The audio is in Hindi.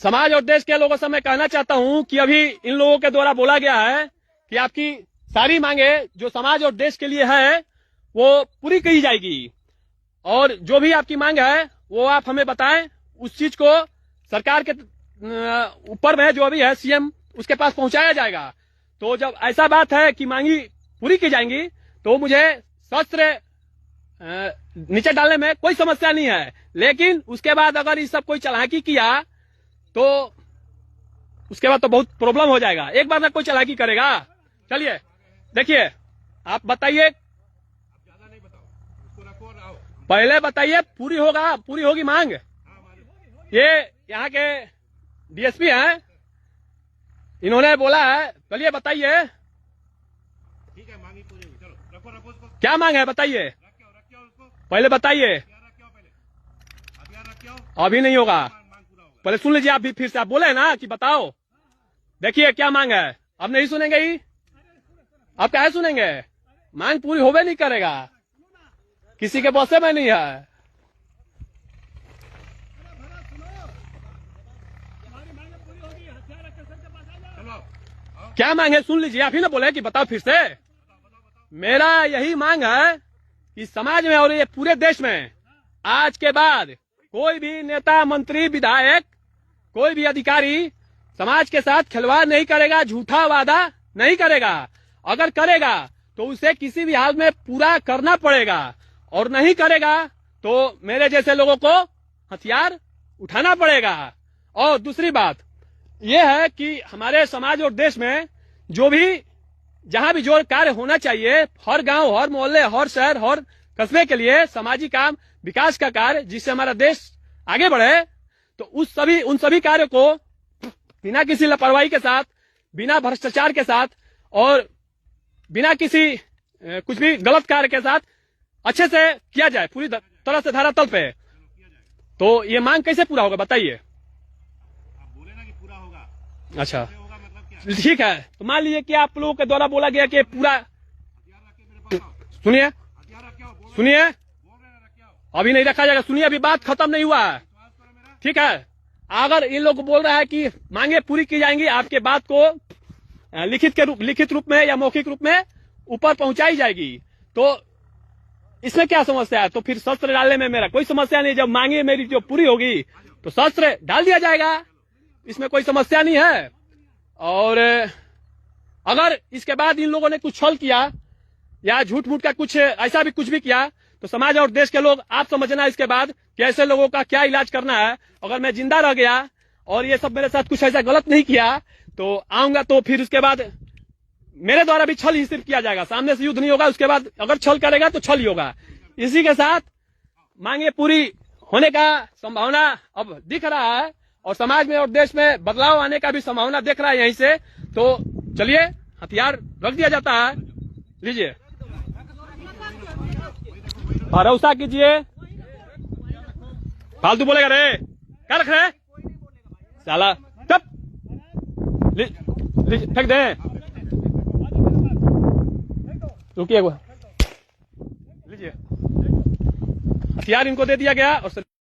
समाज और देश के लोगों से मैं कहना चाहता हूं कि अभी इन लोगों के द्वारा बोला गया है कि आपकी सारी मांगे जो समाज और देश के लिए है वो पूरी की जाएगी, और जो भी आपकी मांग है वो आप हमें बताएं। उस चीज को सरकार के ऊपर में जो अभी है सीएम उसके पास पहुंचाया जाएगा। तो जब ऐसा बात है कि मांगी पूरी की जाएंगी तो मुझे शस्त्र नीचे डालने में कोई समस्या नहीं है, लेकिन उसके बाद अगर ये सब कोई चालाकी किया तो उसके बाद तो बहुत प्रॉब्लम हो जाएगा। एक बार ना कोई चालाकी करेगा। चलिए देखिए, आप बताइए, पहले बताइए पूरी होगी मांग। ये यहाँ के डीएसपी हैं, इन्होंने बोला है। चलिए बताइए, ठीक है, मांगी पूरी होगी। चलो रखो उसको। क्या मांग है बताइए, पहले बताइए। अभी नहीं होगा, पहले सुन लीजिए। आप भी फिर से आप बोले ना कि बताओ। देखिए क्या मांग है, अब नहीं सुनेंगे ही, अब क्या सुनेंगे। मांग पूरी होवे नहीं करेगा, किसी के बसे में नहीं है। क्या मांग है सुन लीजिए, आप ही ना बोले कि बताओ फिर से। मेरा यही मांग है कि समाज में और ये पूरे देश में आज के बाद कोई भी नेता, मंत्री, विधायक, कोई भी अधिकारी समाज के साथ खिलवाड़ नहीं करेगा, झूठा वादा नहीं करेगा। अगर करेगा तो उसे किसी भी हाल में पूरा करना पड़ेगा, और नहीं करेगा तो मेरे जैसे लोगों को हथियार उठाना पड़ेगा। और दूसरी बात यह है कि हमारे समाज और देश में जो भी जहां भी जो कार्य होना चाहिए, हर गांव, हर मोहल्ले, हर शहर, हर कस्बे के लिए सामाजिक काम, विकास का कार्य, जिससे हमारा देश आगे बढ़े, तो उन सभी कार्यों को बिना किसी लापरवाही के साथ, बिना भ्रष्टाचार के साथ और बिना किसी कुछ भी गलत कार्य के साथ अच्छे से किया जाए, पूरी तरह से धरातल पे। तो ये मांग कैसे पूरा होगा बताइए। आप बोले ना कि पूरा होगा। अच्छा होगा मतलब क्या? ठीक है, तो मान लीजिए कि आप लोगों के द्वारा बोला गया कि पूरा, सुनिए अभी नहीं रखा जाएगा, सुनिए अभी बात खत्म नहीं हुआ है, ठीक है। अगर इन लोग बोल रहा है कि मांगे पूरी की जाएंगी, आपके बात को लिखित रूप में या मौखिक रूप में ऊपर पहुंचाई जाएगी, तो इसमें क्या समस्या है। तो फिर शस्त्र डालने में मेरा कोई समस्या नहीं। जब मांगे मेरी जो पूरी होगी तो शस्त्र डाल दिया जाएगा, इसमें कोई समस्या नहीं है। और अगर इसके बाद इन लोगों ने कुछ छल किया या झूठ मूठ का कुछ ऐसा भी कुछ भी किया तो समाज और देश के लोग, आप समझना इसके बाद कि ऐसे लोगों का क्या इलाज करना है। अगर मैं जिंदा रह गया और ये सब मेरे साथ कुछ ऐसा गलत नहीं किया तो आऊंगा, तो फिर उसके बाद मेरे द्वारा भी छल ही सिर्फ किया जाएगा, सामने से युद्ध नहीं होगा। उसके बाद अगर छल करेगा तो छल ही होगा। इसी के साथ मांगे पूरी होने का संभावना अब दिख रहा है, और समाज में और देश में बदलाव आने का भी संभावना दिख रहा है यहीं से। तो चलिए हथियार रख दिया जाता है, लीजिए, भरोसा कीजिए। फालतू बोलेगा रे, क्या रख रहे साला, चुप, फेंक दे, रुकिए, लीजिए, हथियार इनको दे दिया गया और